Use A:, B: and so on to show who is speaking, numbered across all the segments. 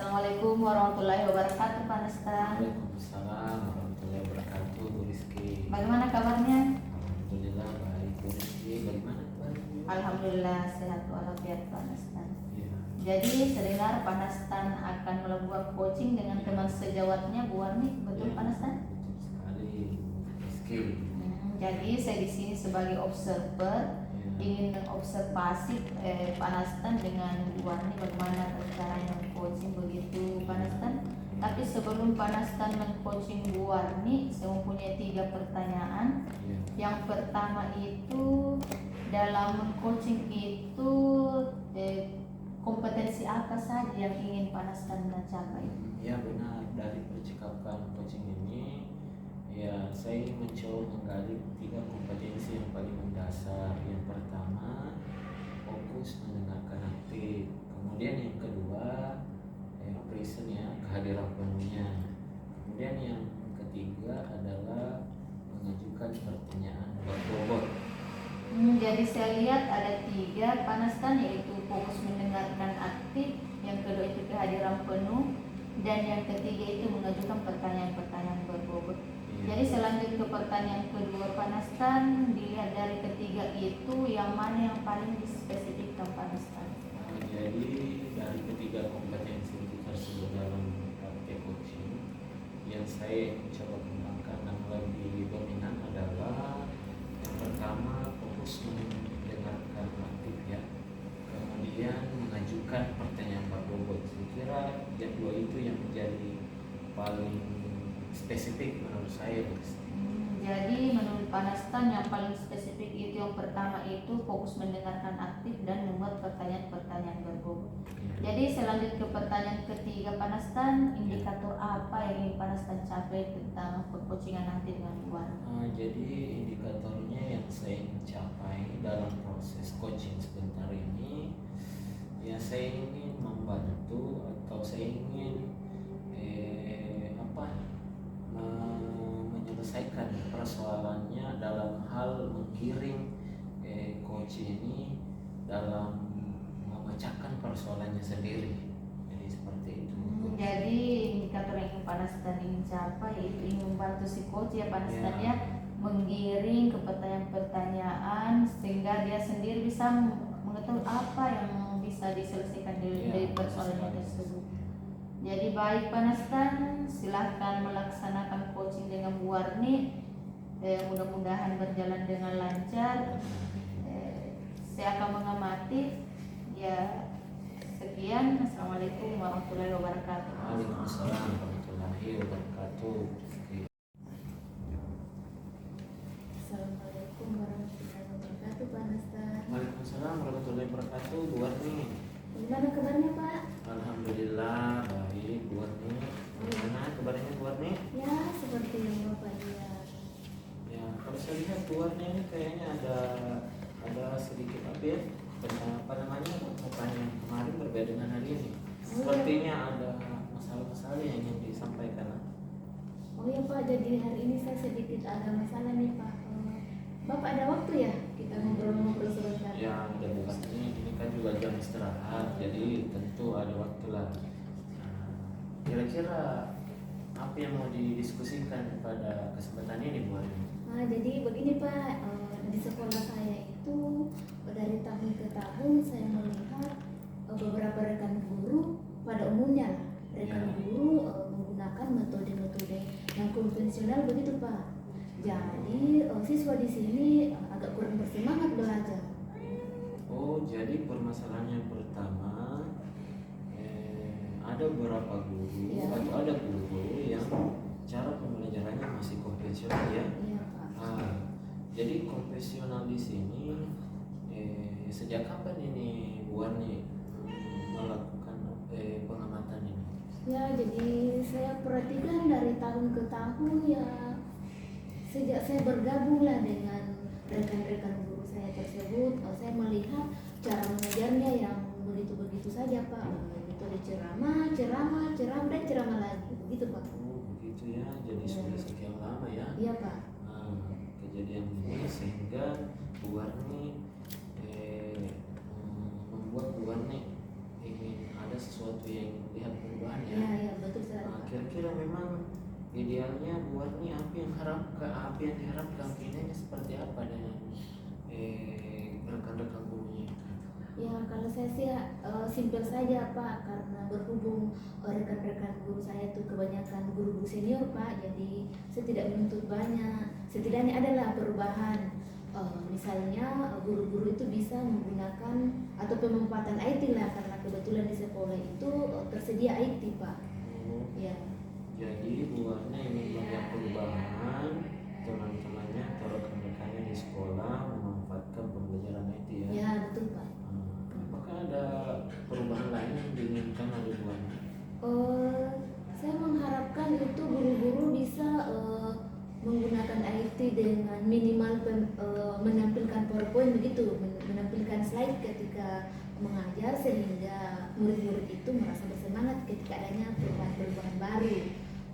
A: Assalamualaikum warahmatullahi wabarakatuh, Pak Nesta.
B: Waalaikumsalam warahmatullahi wabarakatuh, Bu Rizky.
A: Bagaimana kabarnya?
B: Alhamdulillah baik, Bu Rizky. Bagaimana kabarnya?
A: Alhamdulillah sehat walafiat, Pak Nesta.
B: Ya.
A: Jadi sedengar Pak Nesta akan melakukan coaching dengan teman sejawatnya Bu Warni, betul Pak Nesta?
B: Betul sekali, Bu Rizky.
A: Jadi saya di sini sebagai observer ingin mengobservasi Pak Nastan dengan Bu Warni bagaimana caranya coaching begitu Pak Nastan. Tapi sebelum Pak Nastan meng-coaching Bu Warni, saya mempunyai 3 pertanyaan. Yang pertama itu dalam meng-coaching itu kompetensi apa saja yang ingin Pak Nastan capai?
B: Ya benar, dari percakapan coaching ini ya saya mencoba menggali 3 kompetensi yang paling mendasar. Yang pertama, fokus mendengarkan aktif. Kemudian yang kedua, present ya, kehadiran penuhnya. Kemudian yang ketiga adalah mengajukan pertanyaan berbobot.
A: Jadi saya lihat ada 3 Pak Nastan, yaitu fokus mendengarkan aktif, yang kedua itu kehadiran penuh, dan yang ketiga itu mengajukan pertanyaan-pertanyaan berbobot. Jadi selanjut ke pertanyaan kedua Pak Nastan, dilihat dari ketiga itu yang mana yang paling dispesifikkan Pak Nastan?
B: Jadi dari ketiga kompetensi itu tersebut dalam praktek coaching yang saya coba kembangkan dan lebih dominan adalah yang pertama fokus mendengarkan aktif ya, kemudian mengajukan pertanyaan berbobot. Saya kira yang dua itu yang menjadi paling spesifik menurut saya.
A: Jadi menurut Pak Nastan yang paling spesifik itu yang pertama itu fokus mendengarkan aktif dan membuat pertanyaan-pertanyaan berbobot. Jadi selanjut ke pertanyaan ketiga Pak Nastan, indikator apa yang ingin Pak Nastan capai tentang percoachingan nanti dengan Iwan?
B: Jadi indikatornya yang saya ingin capai dalam proses coaching sebentar ini, ya saya ingin membantu atau saya ingin menyelesaikan persoalannya dalam hal menggiring coach ini dalam memecahkan persoalannya sendiri. Jadi seperti itu.
A: Jadi indikator yang Pak Nastan ingin capai itu ingin membantu si coach ya Pak Nastan ya, menggiring ke pertanyaan-pertanyaan sehingga dia sendiri bisa mengetahui apa yang bisa diselesaikan dari persoalan tersebut. Jadi baik Pak Nastan, silahkan melaksanakan coaching dengan Bu Warni. Mudah-mudahan berjalan dengan lancar. Saya akan mengamati. Ya, sekian. Assalamualaikum warahmatullahi wabarakatuh.
B: Waalaikumsalam warahmatullahi wabarakatuh.
C: Assalamualaikum warahmatullahi wabarakatuh, Pak Nastan.
B: Waalaikumsalam warahmatullahi wabarakatuh, Bu Warni.
C: Gimana kabarnya Pak?
B: Alhamdulillah baik, Bu Warni. Bagaimana kabarnya Bu Warni?
C: Ya, seperti yang Bapak lihat.
B: Ya, kalau saya lihat Bu Warni ini kayaknya ada sedikit apa ya? Apa namanya? Pertanyaan kemarin berbeda dengan hari ini. Sepertinya ada masalah-masalah yang ingin disampaikan.
C: Oh ya Pak, jadi hari ini saya sedikit ada masalah nih Pak. Bapak ada waktu ya? Kita ngobrol-ngobrol sebentar.
B: Ya, udah bukan ini kan juga jam istirahat, jadi tentu ada waktu lah. Kira-kira apa yang mau didiskusikan pada kesempatan ini Bu Warni?
C: Jadi begini Pak, di sekolah saya itu dari tahun ke tahun saya melihat beberapa rekan guru pada umumnya rekan guru menggunakan metode-metode yang konvensional begitu Pak. Jadi siswa di sini agak kurang bersemangat belajar.
B: Oh, jadi permasalahan yang pertama ada beberapa guru atau ada guru yang cara pembelajarannya masih konvensional ya?
C: Iya Pak.
B: Jadi konvensional di sini sejak kapan ini Bu Warni melakukan pengamatan ini?
C: Ya, jadi saya perhatikan dari tahun ke tahun ya. Sejak saya bergabunglah dengan rekan-rekan guru saya tersebut, saya melihat cara mengajarnya yang begitu-begitu saja Pak. Metode ceramah, dan ceramah lagi, begitu Pak.
B: Oh begitu ya, jadi sudah sekian lama ya?
C: Iya Pak.
B: Kejadian ini sehingga Bu Warni membuat Bu Warni ingin ada sesuatu yang lihat perubahan ya.
C: Ya, betul sekali
B: Nah,
C: Pak.
B: kira-kira memang idealnya Bu Warni apa yang diharapkan kinanya seperti apa dengan rekan-rekan gurunya?
C: Ya, kalau saya sih simpel saja Pak, karena berhubung rekan-rekan guru saya itu kebanyakan guru-guru senior Pak, jadi saya tidak menuntut banyak. Setidaknya adalah perubahan. Misalnya guru-guru itu bisa menggunakan atau pemanfaatan IT lah, karena kebetulan di sekolah itu tersedia IT Pak.
B: Oh,
C: Ya,
B: jadi Bu Warni ingin melihat perubahan teman-temannya atau rekan-rekannya di sekolah memanfaatkan pembelajaran IT ya.
C: ya betul Pak.
B: Apakah ada perubahan lain yang diinginkan oleh Bu Warni?
C: Saya mengharapkan itu guru-guru bisa menggunakan IT dengan minimal menampilkan PowerPoint begitu, menampilkan slide ketika mengajar, sehingga murid-murid itu merasa bersemangat ketika adanya perubahan-perubahan baru.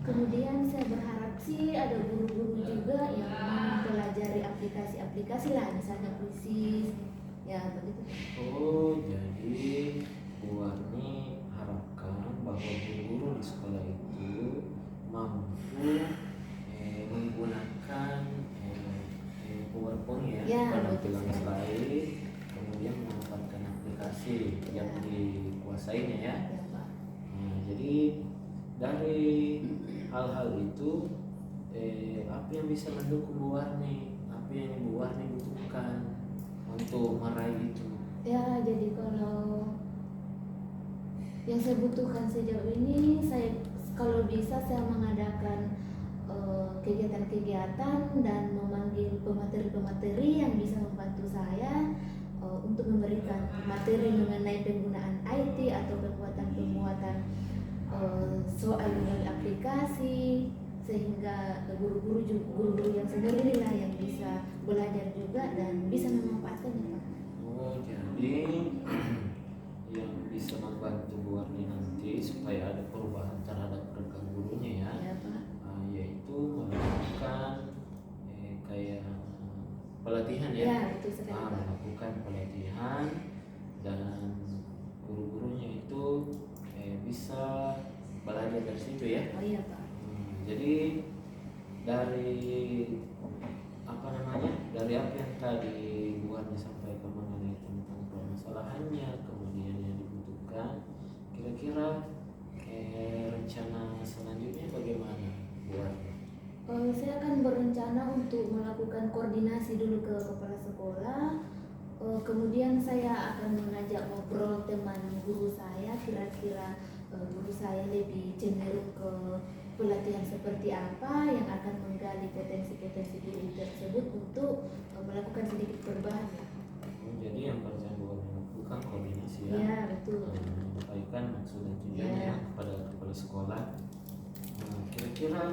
C: Kemudian saya berharap sih ada guru-guru juga yang mempelajari aplikasi-aplikasi lah, misalnya Quizzes, ya begitu.
B: Oh, jadi Bu Warni harapkan bahwa guru-guru di sekolah itu mampu menggunakan PowerPoint
C: Ya,
B: penampilan
C: betul.
B: slide, kemudian memanfaatkan aplikasi yang dikuasainya ya.
C: Ya Pak.
B: Nah, jadi dari hal-hal itu apa yang bisa mendukung Bu Warni, apa yang Bu Warni butuhkan untuk meraih itu?
C: Ya, jadi kalau yang saya butuhkan sejauh ini, kalau bisa saya mengadakan kegiatan-kegiatan dan memanggil pemateri-pemateri yang bisa membantu saya untuk memberikan materi mengenai penggunaan IT atau pembuatan-pembuatan soal melalui aplikasi, sehingga guru-guru yang senior inilah yang bisa belajar juga dan bisa memanfaatkannya Pak.
B: Oh, jadi yang bisa membantu Bu Warni nanti supaya ada perubahan terhadap rekan gurunya ya,
C: Ya Pak.
B: yaitu melakukan kayak pelatihan ya.
C: Ya, betul sekali Pak.
B: Melakukan pelatihan dan guru-gurunya itu bisa belajar dari situ ya.
C: Oh iya Pak.
B: Jadi dari dari apa yang tadi Bu Warni sampaikan mengenai tentang permasalahannya, kemudian yang dibutuhkan, kira-kira rencana selanjutnya bagaimana Bu Warni?
C: Saya akan berencana untuk melakukan koordinasi dulu ke kepala sekolah. Kemudian saya akan mengajak ngobrol teman guru saya, kira-kira guru saya lebih cenderung ke pelatihan seperti apa yang akan menggali potensi-potensi guru tersebut untuk melakukan sedikit perubahan.
B: Jadi yang pertama Bu Warni lakukan koordinasi ya.
C: Ya, betul.
B: Menyampaikan maksud dan tujuannya
C: Ya.
B: kepada kepala sekolah. Kira-kira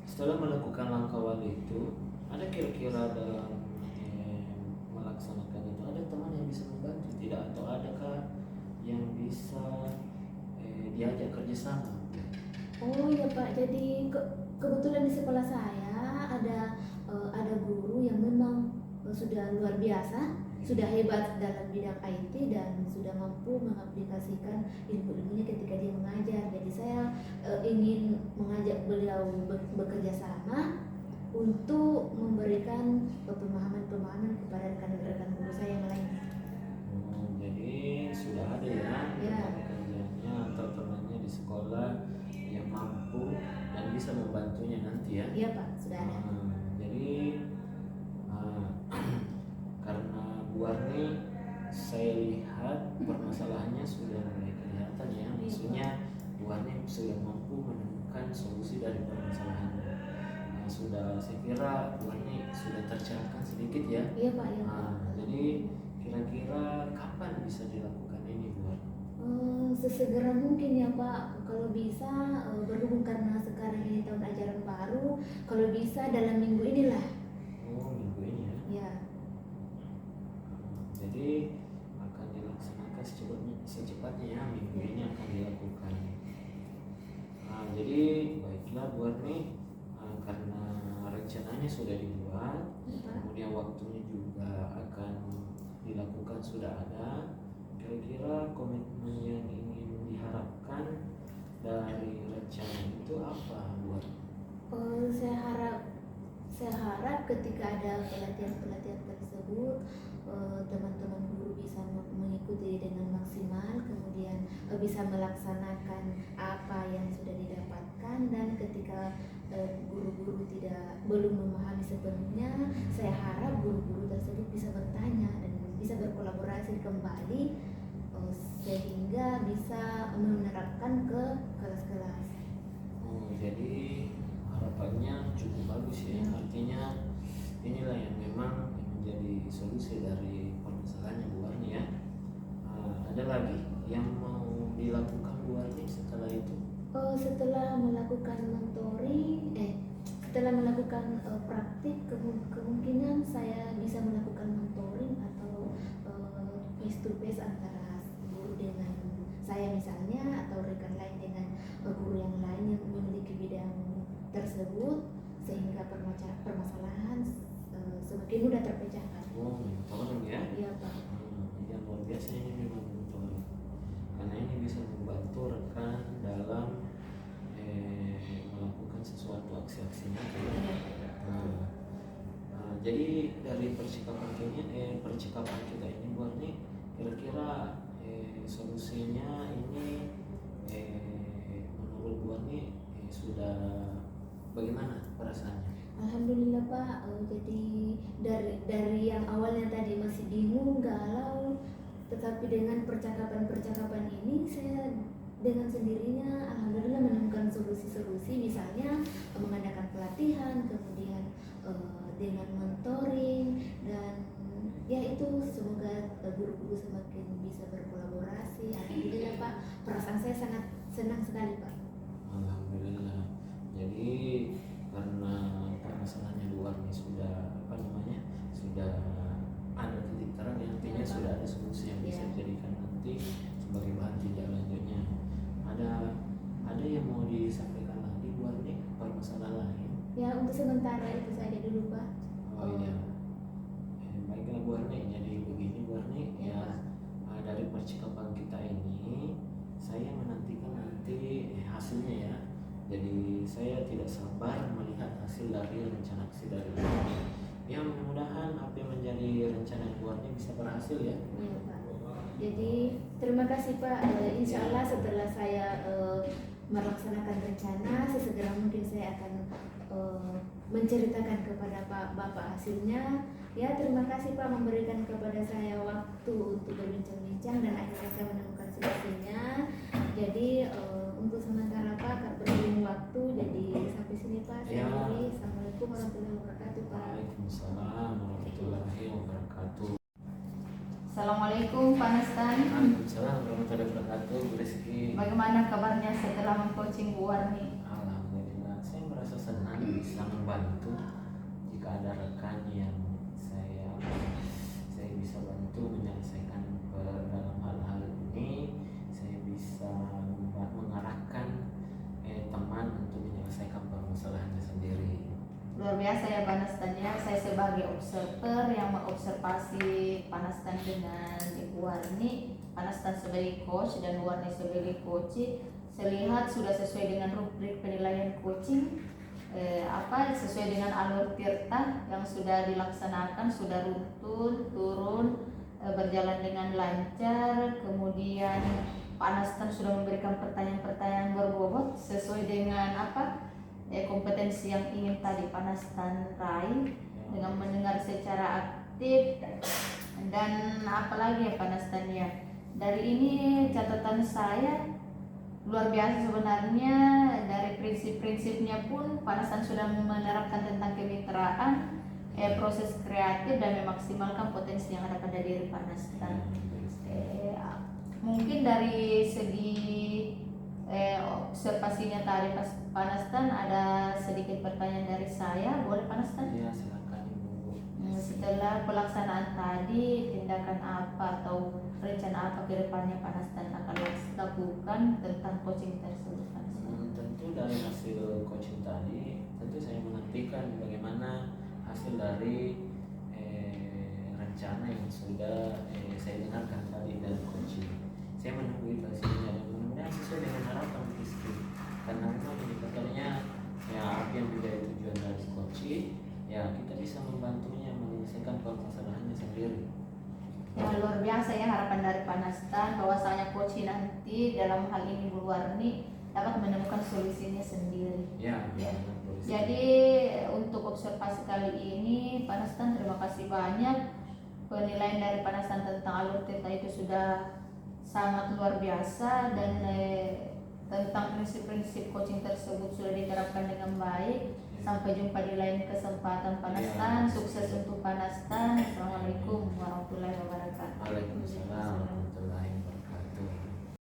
B: setelah melakukan langkah awal itu, ada kira-kira dalam melaksanakan itu ada teman yang bisa membantu tidak, atau adakah yang bisa diajak kerjasama?
C: Oh iya Pak, jadi kebetulan di sekolah saya ada guru yang memang sudah luar biasa, sudah hebat dalam bidang IT dan sudah mampu mengaplikasikan ilmu-ilmunya ketika dia mengajar. Jadi saya ingin mengajak beliau bekerja sama untuk memberikan pemahaman-pemahaman kepada rekan-rekan guru saya yang lainnya.
B: Jadi sudah ada ya,
C: Ya.
B: pekerjaannya atau temannya di sekolah yang mampu dan bisa membantunya nanti ya.
C: Iya Pak, sudah ada.
B: Jadi karena Bu Warni saya lihat permasalahannya sudah mulai kelihatan ya, maksudnya Bu Warni sudah mampu menemukan solusi dari permasalahannya. Sudah, saya kira Bu Warni sudah tercerahkan sedikit ya.
C: Iya Pak, iya Pak.
B: Jadi kira-kira kapan bisa dilakukan ini Bu Warni?
C: Sesegera mungkin ya Pak, kalau bisa berhubung karena sekarang ini tahun ajaran baru, kalau bisa dalam minggu inilah.
B: Oh, minggu ini ya.
C: Ya.
B: Jadi akan dilaksanakan secepatnya ya, minggu ini akan dilakukan. Jadi baiklah Bu Warni, karena rencananya sudah dibuat, kemudian waktunya juga akan dilakukan sudah ada. Kira-kira komitmen yang ingin diharapkan dari rencana itu apa buat?
C: Saya harap ketika ada pelatihan-pelatihan tersebut, teman-teman guru bisa mengikuti dengan maksimal, kemudian bisa melaksanakan apa yang sudah didapatkan, dan ketika guru-guru belum memahami sepenuhnya, saya harap guru-guru tersebut bisa bertanya dan bisa berkolaborasi kembali, sehingga bisa menerapkan ke kelas-kelas.
B: Jadi harapannya cukup bagus ya. Artinya inilah yang memang menjadi solusi dari permasalahannya Bu Warni ya. Ada lagi yang mau dilakukan Bu Warni setelah itu?
C: Setelah melakukan praktik, kemungkinan saya bisa melakukan mentoring atau face to face antara guru dengan saya misalnya, atau rekan lain dengan guru yang lain yang memiliki bidang tersebut, sehingga permasalahan semakin mudah terpecahkan.
B: Mentoring ya?
C: Iya Pak.
B: Yang luar biasa ini memang mentoring, karena ini bisa membantu rekan dalam melakukan sesuatu aksi-aksi nyata. Jadi dari percakapan kita ini Bu Warni, kira-kira solusinya ini menurut Bu Warni sudah bagaimana perasaannya?
C: Alhamdulillah Pak. Jadi dari yang awalnya tadi masih bingung, galau, tetapi dengan percakapan ini saya dengan sendirinya alhamdulillah menemukan solusi-solusi, misalnya mengadakan pelatihan, kemudian dengan mentoring, dan ya itu semoga guru-guru semakin bisa berkolaborasi. Alhamdulillah Pak, perasaan saya sangat senang sekali Pak.
B: Alhamdulillah. Jadi karena permasalahannya Bu Warni sudah sudah ada titik terang, yang artinya sudah ada solusi yang bisa dijadikan nanti sebagai bahan tindak lanjutnya. Ada yang mau disampaikan lagi Bu Warni, permasalahan lain?
C: Ya, untuk sementara itu saja dulu Pak.
B: Iya. Baiklah Bu Warni, jadi begini Bu Warni ya, dari percakapan kita ini saya menantikan nanti hasilnya ya. Jadi saya tidak sabar melihat hasil dari rencana aksi dari Bu Warni. Ya mudah-mudahan apa yang menjadi rencana Bu Warni bisa berhasil ya.
C: Iya Pak. Jadi terima kasih Pak. Insya Allah setelah saya melaksanakan rencana, sesegera mungkin saya akan menceritakan kepada Pak Bapak hasilnya. Ya, terima kasih Pak memberikan kepada saya waktu untuk berbincang-bincang, dan akhirnya saya menemukan solusinya. Jadi untuk sementara Pak berbeda waktu, jadi sampai sini Pak. Saya akhiri. Assalamualaikum warahmatullahi wabarakatuh Pak.
B: Waalaikumsalam warahmatullahi wabarakatuh.
A: Assalamualaikum Pak Nastan.
B: Waalaikumsalam warahmatullahi wabarakatuh. Bu Rizky,
A: Bagaimana kabarnya setelah mengcoaching Bu Warni?
B: alhamdulillah saya merasa senang bisa membantu. Jika ada rekan yang saya bisa bantu menyelesaikan dalam hal-hal ini, saya bisa mengarahkan teman untuk menyelesaikan permasalahannya sendiri.
A: Luar biasa ya Pak Nastan ya. Saya sebagai observer yang mengobservasi Pak Nastan dengan Ibu Warni, Pak Nastan sebagai coach dan Bu Warni sebagai coach, saya lihat sudah sesuai dengan rubrik penilaian coaching, sesuai dengan alur tirta yang sudah dilaksanakan, sudah runtun, turun, berjalan dengan lancar. Kemudian Pak Nastan sudah memberikan pertanyaan-pertanyaan berbobot sesuai dengan kompetensi yang ingin tadi Pak Nastan raih, dengan mendengar secara aktif. Dan apalagi ya Pak Nastan ya, dari ini catatan saya luar biasa sebenarnya. Dari prinsip-prinsipnya pun Pak Nastan sudah menerapkan tentang kemitraan, proses kreatif, dan memaksimalkan potensi yang ada pada diri Pak Nastan. Mungkin dari segi observasinya tadi Pak Nastan, ada sedikit pertanyaan dari saya, boleh Pak Nastan?
B: Ya silakan Ibu.
A: Setelah pelaksanaan tadi, tindakan apa atau rencana apa ke depannya Pak Nastan akan lakukan tentang coaching tersebut Pak Nastan?
B: Tentu dari hasil coaching tadi, tentu saya menantikan bagaimana hasil dari rencana yang sudah saya dengarkan tadi dari coaching. Saya menunggu itu hasilnya, dan mudah-mudahan sesuai dengan harapan istri, karena memang indikatornya ya apa yang menjadi tujuan dari coaching ya kita bisa membantunya menyelesaikan permasalahannya sendiri.
A: Ya luar biasa ya harapan dari Panastan bahwasanya coach nanti dalam hal ini Bu Warni dapat menemukan solusinya sendiri.
B: Ya,
A: Ya.
B: ya.
A: Jadi untuk observasi kali ini Panastan terima kasih banyak. Penilaian dari Panastan tentang alur theta itu sudah sangat luar biasa dan tentang prinsip-prinsip coaching tersebut sudah diterapkan dengan baik. Sampai jumpa di lain kesempatan Panastan. Sukses untuk Panastan. Assalamualaikum warahmatullahi wabarakatuh.
B: Waalaikumsalam warahmatullahi wabarakatuh.